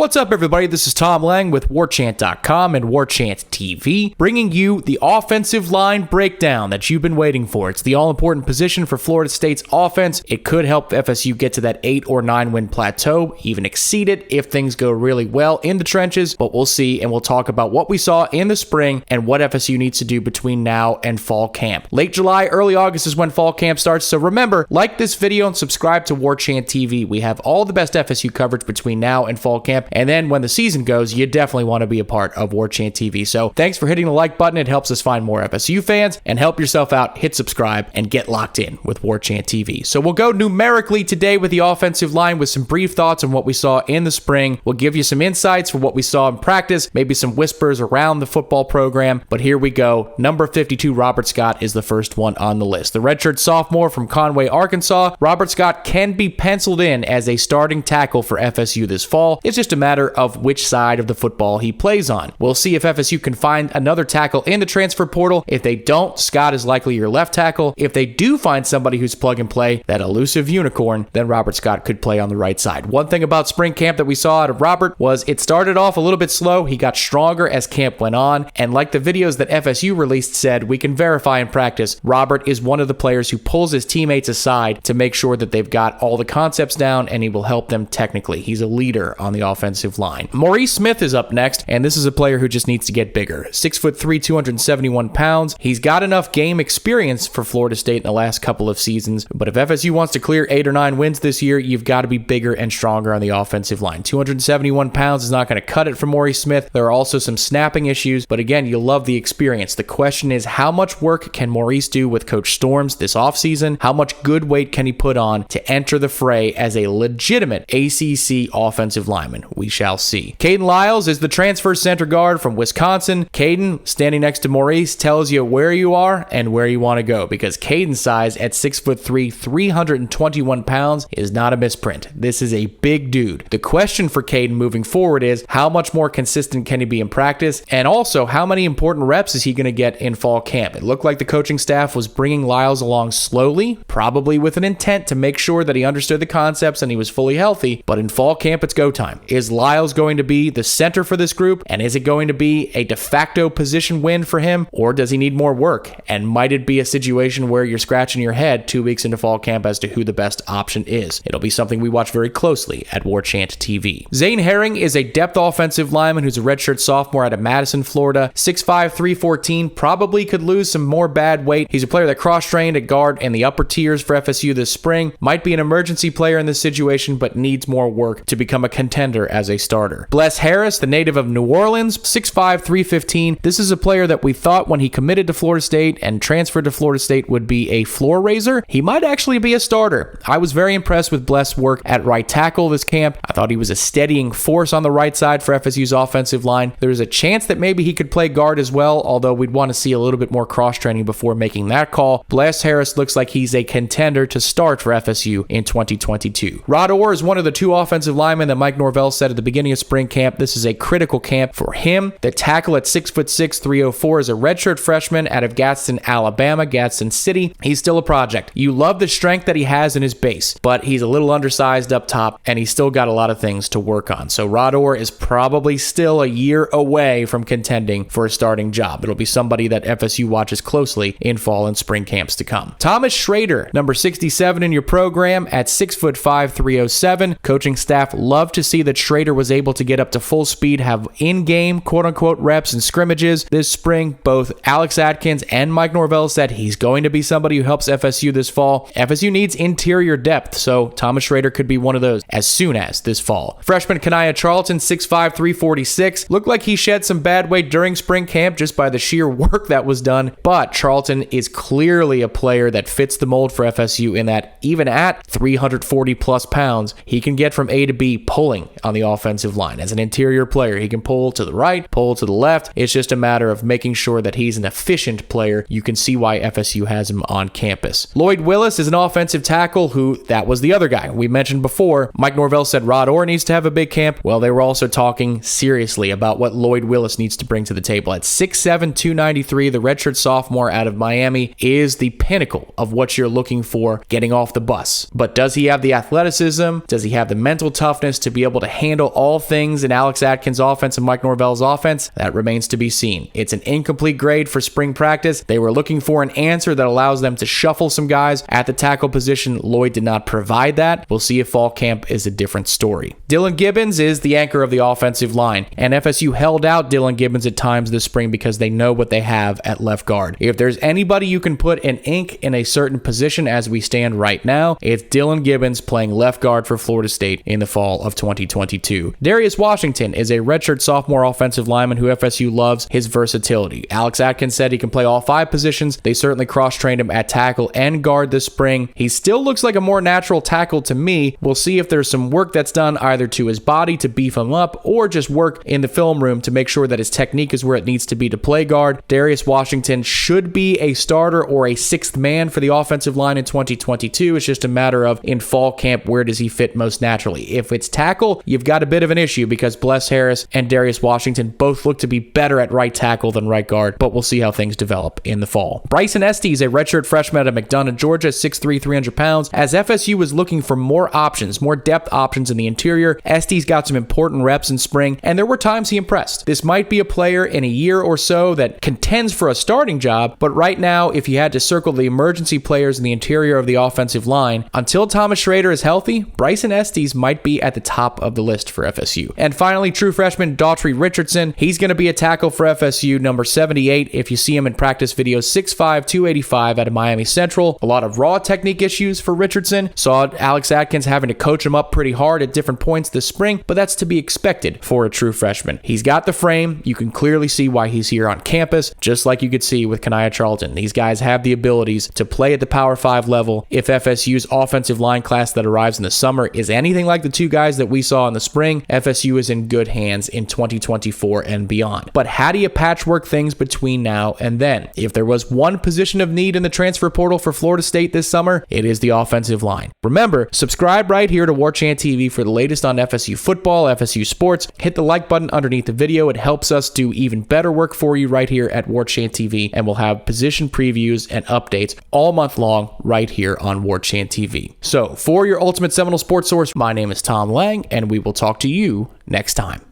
What's up, everybody? This is Tom Lang with WarChant.com and WarChant TV, bringing you the offensive line breakdown that you've been waiting for. It's the all-important position for Florida State's offense. It could help FSU get to that 8 or 9 win plateau, even exceed it if things go really well in the trenches, but we'll see, and we'll talk about what we saw in the spring and what FSU needs to do between now and fall camp. Late July, early August is when fall camp starts, so remember, like this video and subscribe to WarChant TV. We have all the best FSU coverage between now and fall camp. And then when the season goes, you definitely want to be a part of WarChant TV. So thanks for hitting the like button. It helps us find more FSU fans. And help yourself out, hit subscribe, and get locked in with WarChant TV. So we'll go numerically today with the offensive line with some brief thoughts on what we saw in the spring. We'll give you some insights for what we saw in practice, maybe some whispers around the football program. But here we go. Number 52, Robert Scott, is the first one on the list. The redshirt sophomore from Conway, Arkansas. Robert Scott can be penciled in as a starting tackle for FSU this fall. It's just a matter of which side of the football he plays on. We'll see if FSU can find another tackle in the transfer portal. If they don't, Scott is likely your left tackle. If they do find somebody who's plug and play, that elusive unicorn, then Robert Scott could play on the right side. One thing about spring camp that we saw out of Robert was it started off a little bit slow. He got stronger as camp went on, and like the videos that FSU released said, we can verify in practice, Robert is one of the players who pulls his teammates aside to make sure that they've got all the concepts down, and he will help them technically. He's a leader on the offensive line. Maurice Smith is up next, and this is a player who just needs to get bigger. 6'3", 271 pounds. He's got enough game experience for Florida State in the last couple of seasons, but if FSU wants to clear 8 or 9 wins this year, you've got to be bigger and stronger on the offensive line. 271 pounds is not going to cut it for Maurice Smith. There are also some snapping issues, but again, you love the experience. The question is, how much work can Maurice do with Coach Storms this offseason? How much good weight can he put on to enter the fray as a legitimate ACC offensive lineman? We shall see. Caden Lyles is the transfer center guard from Wisconsin. Caden, standing next to Maurice, tells you where you are and where you want to go, because Caden's size at 6'3", 321 pounds is not a misprint. This is a big dude. The question for Caden moving forward is, how much more consistent can he be in practice? And also, how many important reps is he going to get in fall camp? It looked like the coaching staff was bringing Lyles along slowly, probably with an intent to make sure that he understood the concepts and he was fully healthy, but in fall camp, it's go time. Is Lyles going to be the center for this group? And is it going to be a de facto position win for him? Or does he need more work? And might it be a situation where you're scratching your head 2 weeks into fall camp as to who the best option is? It'll be something we watch very closely at WarChant TV. Zane Herring is a depth offensive lineman who's a redshirt sophomore out of Madison, Florida. 6'5", 314, probably could lose some more bad weight. He's a player that cross-trained at guard in the upper tiers for FSU this spring. Might be an emergency player in this situation, but needs more work to become a contender as a starter. Bless Harris, the native of New Orleans, 6'5", 315. This is a player that we thought when he committed to Florida State and transferred to Florida State would be a floor raiser. He might actually be a starter. I was very impressed with Bless' work at right tackle this camp. I thought he was a steadying force on the right side for FSU's offensive line. There's a chance that maybe he could play guard as well, although we'd want to see a little bit more cross-training before making that call. Bless Harris looks like he's a contender to start for FSU in 2022. Rod Orr is one of the 2 offensive linemen that Mike Norvell said at the beginning of spring camp. This is a critical camp for him. The tackle at 6'6", 304 is a redshirt freshman out of Gadsden, Alabama, Gadsden City. He's still a project. You love the strength that he has in his base, but he's a little undersized up top, and he's still got a lot of things to work on. So Rod Orr is probably still a year away from contending for a starting job. It'll be somebody that FSU watches closely in fall and spring camps to come. Thomas Schrader, number 67 in your program at 6'5", 307. Coaching staff loved to see that Schrader was able to get up to full speed, have in-game quote-unquote reps and scrimmages this spring. Both Alex Atkins and Mike Norvell said he's going to be somebody who helps FSU this fall. FSU needs interior depth, so Thomas Schrader could be one of those as soon as this fall. Freshman Kaniah Charlton, 6'5", 346. Looked like he shed some bad weight during spring camp just by the sheer work that was done, but Charlton is clearly a player that fits the mold for FSU in that even at 340 plus pounds, he can get from A to B pulling on the offensive line. As an interior player, he can pull to the right, pull to the left. It's just a matter of making sure that he's an efficient player. You can see why FSU has him on campus. Lloyd Willis is an offensive tackle who, that was the other guy we mentioned before. Mike Norvell said Rod Orr needs to have a big camp. Well, they were also talking seriously about what Lloyd Willis needs to bring to the table. At 6'7", 293, the redshirt sophomore out of Miami is the pinnacle of what you're looking for getting off the bus. But does he have the athleticism? Does he have the mental toughness to be able to handle handle all things in Alex Atkins' offense and Mike Norvell's offense? That remains to be seen. It's an incomplete grade for spring practice. They were looking for an answer that allows them to shuffle some guys at the tackle position. Lloyd did not provide that. We'll see if fall camp is a different story. Dylan Gibbons is the anchor of the offensive line, and FSU held out Dylan Gibbons at times this spring because they know what they have at left guard. If there's anybody you can put an ink in a certain position as we stand right now, it's Dylan Gibbons playing left guard for Florida State in the fall of 2022. Darius Washington is a redshirt sophomore offensive lineman who FSU loves his versatility. Alex Atkins said he can play all 5 positions. They certainly cross-trained him at tackle and guard this spring. He still looks like a more natural tackle to me. We'll see if there's some work that's done either to his body to beef him up or just work in the film room to make sure that his technique is where it needs to be to play guard. Darius Washington should be a starter or a 6th man for the offensive line in 2022. It's just a matter of in fall camp, where does he fit most naturally? If it's tackle, you've got a bit of an issue because Bless Harris and Darius Washington both look to be better at right tackle than right guard, but we'll see how things develop in the fall. Bryson Estes, a redshirt freshman at McDonough, Georgia, 6'3", 300 pounds. As FSU was looking for more options, more depth options in the interior, Estes got some important reps in spring, and there were times he impressed. This might be a player in a year or so that contends for a starting job, but right now, if you had to circle the emergency players in the interior of the offensive line, until Thomas Schrader is healthy, Bryson Estes might be at the top of the list for FSU. And finally, true freshman Daughtry Richardson. He's going to be a tackle for FSU, number 78. If you see him in practice videos, 6'5", 285 out of Miami Central. A lot of raw technique issues for Richardson. Saw Alex Atkins having to coach him up pretty hard at different points this spring, but that's to be expected for a true freshman. He's got the frame. You can clearly see why he's here on campus, just like you could see with Kaniah Charlton. These guys have the abilities to play at the Power 5 level. If FSU's offensive line class that arrives in the summer is anything like the 2 guys that we saw in the spring, FSU is in good hands in 2024 and beyond. But how do you patchwork things between now and then? If there was one position of need in the transfer portal for Florida State this summer, it is the offensive line. Remember, subscribe right here to War Chant TV for the latest on FSU football, FSU sports. Hit the like button underneath the video. It helps us do even better work for you right here at War Chant TV, and we'll have position previews and updates all month long right here on War Chant TV. So, for your ultimate Seminole sports source, my name is Tom Lang, and we will talk to you next time.